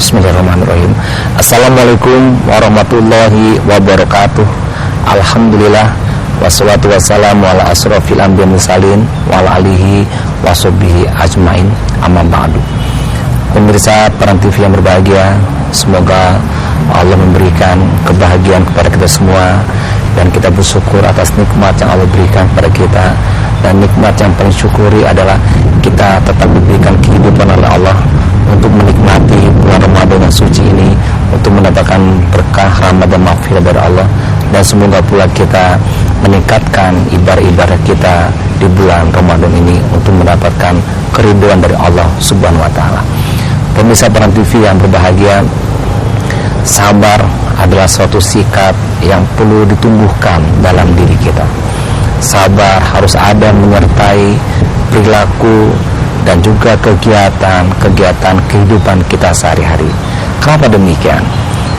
Bismillahirrahmanirrahim. Assalamualaikum warahmatullahi wabarakatuh. Alhamdulillah, wassalatu wassalamu ala asrofil anbiya'i mursalin wa ala alihi washabihi ajmain, amma ba'du. Pemirsa Paran TV yang berbahagia, semoga Allah memberikan kebahagiaan kepada kita semua, dan kita bersyukur atas nikmat yang Allah berikan kepada kita. Dan nikmat yang paling syukuri adalah kita tetap diberikan kehidupan oleh Allah untuk menikmati bulan Ramadan yang suci ini, untuk mendapatkan berkah rahmat dan maghfirah dari Allah. Dan semoga pula kita meningkatkan ibadah-ibadah kita di bulan Ramadan ini untuk mendapatkan keridhaan dari Allah Subhanahu wa taala. Pemirsa Paran TV yang berbahagia, sabar adalah suatu sikap yang perlu ditumbuhkan dalam diri kita. Sabar harus ada menyertai perilaku dan juga kegiatan kehidupan kita sehari-hari. Kenapa demikian?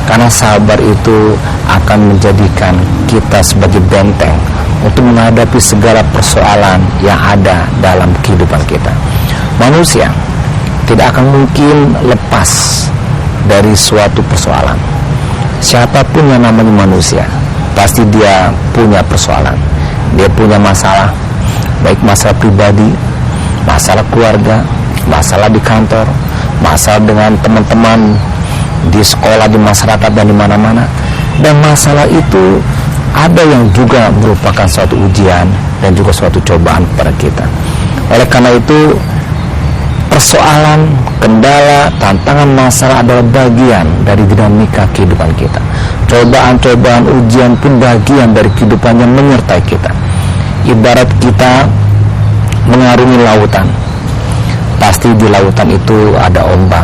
Karena sabar itu akan menjadikan kita sebagai benteng untuk menghadapi segala persoalan yang ada dalam kehidupan kita. Manusia tidak akan mungkin lepas dari suatu persoalan. Siapapun yang namanya manusia, pasti dia punya persoalan. Dia punya masalah, baik masalah pribadi, masalah keluarga, masalah di kantor, masalah dengan teman-teman di sekolah, di masyarakat, dan di mana-mana. Dan masalah itu ada yang juga merupakan suatu ujian dan juga suatu cobaan kepada kita. Oleh karena itu, persoalan, kendala, tantangan, masalah adalah bagian dari dinamika kehidupan kita. Cobaan-cobaan, ujian pun bagian dari kehidupan yang menyertai kita. Ibarat kita mengarungi lautan, pasti di lautan itu ada ombak,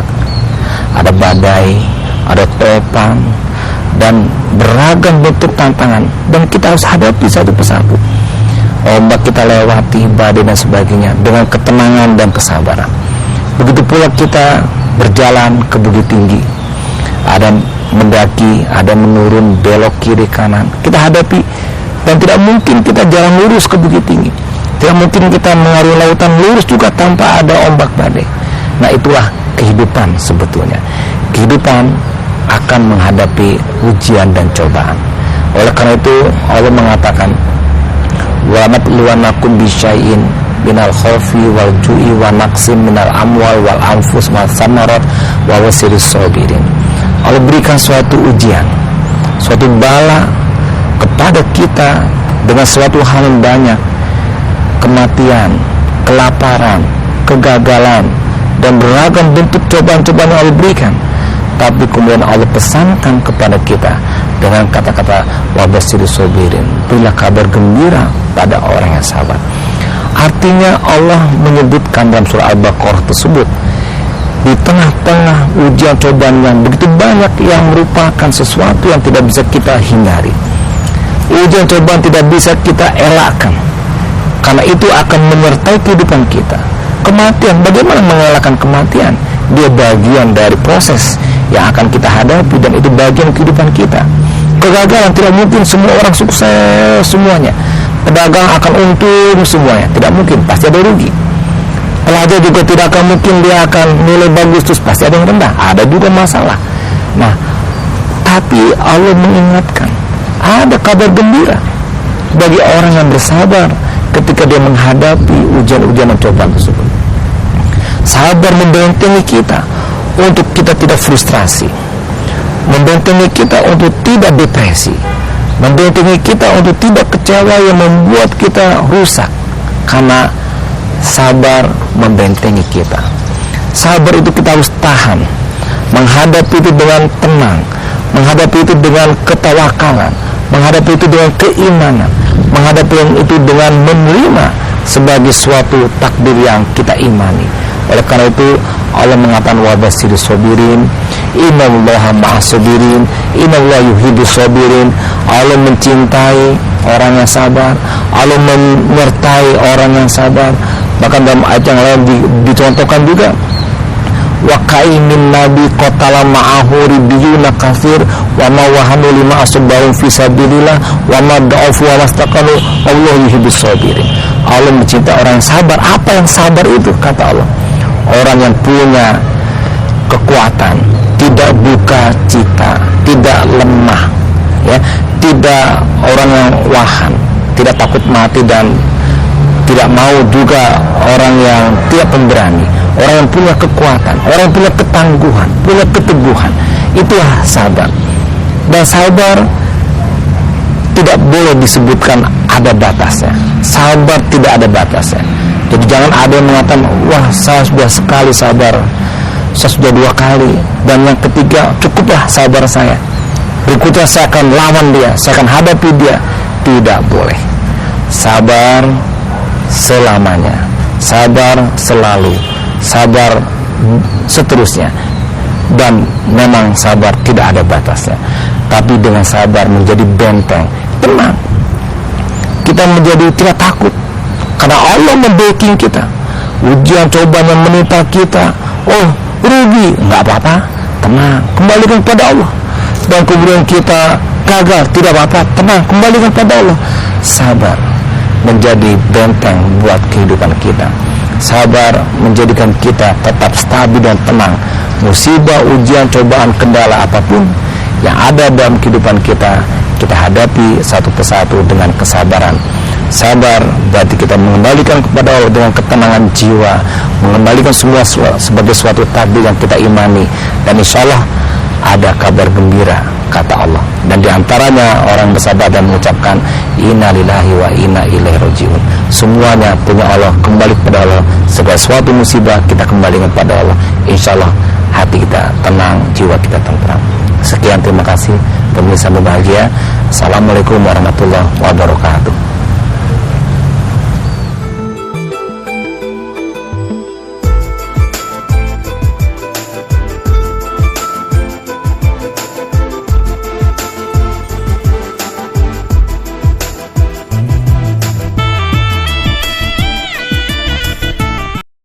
ada badai, ada topan, dan beragam bentuk tantangan, dan kita harus hadapi satu persatu. Ombak kita lewati, badai dan sebagainya dengan ketenangan dan kesabaran. Begitu pula kita berjalan ke bukit tinggi, ada mendaki, ada menurun, belok kiri kanan, kita hadapi. Dan tidak mungkin kita jalan lurus ke bukit tinggi, tidak mungkin kita mengarungi lautan lurus juga tanpa ada ombak badai. Nah, itulah kehidupan sebetulnya. Kehidupan akan menghadapi ujian dan cobaan. Oleh karena itu Allah mengatakan, wa nabluwannakum bisyai'in minal khawfi wal ju'i wa naqsim minal amwal wal anfus wal samarat wa basiris sabirin. Allah berikan suatu ujian, suatu bala kepada kita dengan suatu hal yang banyak, kematian, kelaparan, kegagalan, dan beragam bentuk cobaan-cobaan yang Allah berikan. Tapi kemudian Allah pesankan kepada kita dengan kata-kata wa basiris sabirin, berilah kabar gembira pada orang yang sabar. Artinya Allah menyebutkan dalam surah Al-Baqarah tersebut, di tengah-tengah ujian cobaan yang begitu banyak yang merupakan sesuatu yang tidak bisa kita hindari, ujian cobaan tidak bisa kita elakkan, karena itu akan menyertai kehidupan kita. Kematian, bagaimana mengelakkan kematian? Dia bagian dari proses yang akan kita hadapi, dan itu bagian kehidupan kita. Kegagalan, tidak mungkin semua orang sukses semuanya. Pedagang akan untung semuanya, tidak mungkin, pasti ada rugi. Pelajar juga tidak akan mungkin dia akan nilai bagus terus, pasti ada yang rendah, ada juga masalah. Nah, tapi Allah mengingatkan, ada kabar gembira bagi orang yang bersabar ketika dia menghadapi ujian-ujian dan cobaan tersebut. Sabar membentengi kita untuk kita tidak frustrasi, membentengi kita untuk tidak depresi, membentengi kita untuk tidak kecewa yang membuat kita rusak. Karena sabar membentengi kita. Sabar itu kita harus tahan, menghadapi itu dengan tenang, menghadapi itu dengan ketawakalan, menghadapi itu dengan keimanan, menghadapi itu dengan menerima sebagai suatu takdir yang kita imani. Oleh karena itu Allah mengatakan wa basiris sabirin, innallaha ma'as sabirin, innallaha yuhibbus sabirin. Allah mencintai orang yang sabar, Allah menyertai orang yang sabar. Bahkan dalam ayat yang lain dicontohkan juga, wa kaimin nabi qatala ma'ahu ribbiyuna katsir wa ma wahanu lima asbaru fi sabilillah wa ma da'afu wa mastaqalu Allah yuhibbus sabirin. Allah mencintai orang yang sabar. Apa yang sabar itu? Kata Allah, orang yang punya kekuatan, tidak buka cita, tidak lemah, ya, tidak orang yang wahan, tidak takut mati, dan tidak mau juga orang yang tidak pemberani, orang yang punya kekuatan, orang yang punya ketangguhan, punya keteguhan. Itulah sabar. Dan sabar tidak boleh disebutkan ada batasnya. Sabar tidak ada batasnya. Jadi jangan ada yang mengatakan, wah saya sudah sekali sabar, saya sudah 2 kali, dan yang ketiga cukuplah sabar saya, berikutnya saya akan lawan dia, saya akan hadapi dia. Tidak boleh. Sabar selamanya, sabar selalu, sabar seterusnya. Dan memang sabar tidak ada batasnya. Tapi dengan sabar menjadi benteng, tenang, kita menjadi tidak takut, karena Allah membacking kita. Ujian cobaan yang menimpa kita, oh rugi, nggak apa-apa, tenang, kembalikan kepada Allah. Dan kemudian kita gagal, tidak apa-apa, tenang, kembalikan kepada Allah. Sabar menjadi benteng buat kehidupan kita. Sabar menjadikan kita tetap stabil dan tenang. Musibah, ujian, cobaan, kendala apapun yang ada dalam kehidupan kita, kita hadapi satu persatu dengan kesabaran. Sabar berarti kita mengembalikan kepada Allah dengan ketenangan jiwa, mengembalikan semua sebagai suatu takdir yang kita imani, dan insya Allah ada kabar gembira, kata Allah. Dan diantaranya orang bersabar dan mengucapkan inna lillahi wa inna ilaihi rajiun. Semuanya punya Allah, kembali kepada Allah. Segala suatu musibah kita kembalikan kepada Allah. Insya Allah hati kita tenang, jiwa kita tenteram. Sekian, terima kasih pemirsa berbahagia. Assalamualaikum warahmatullahi wabarakatuh.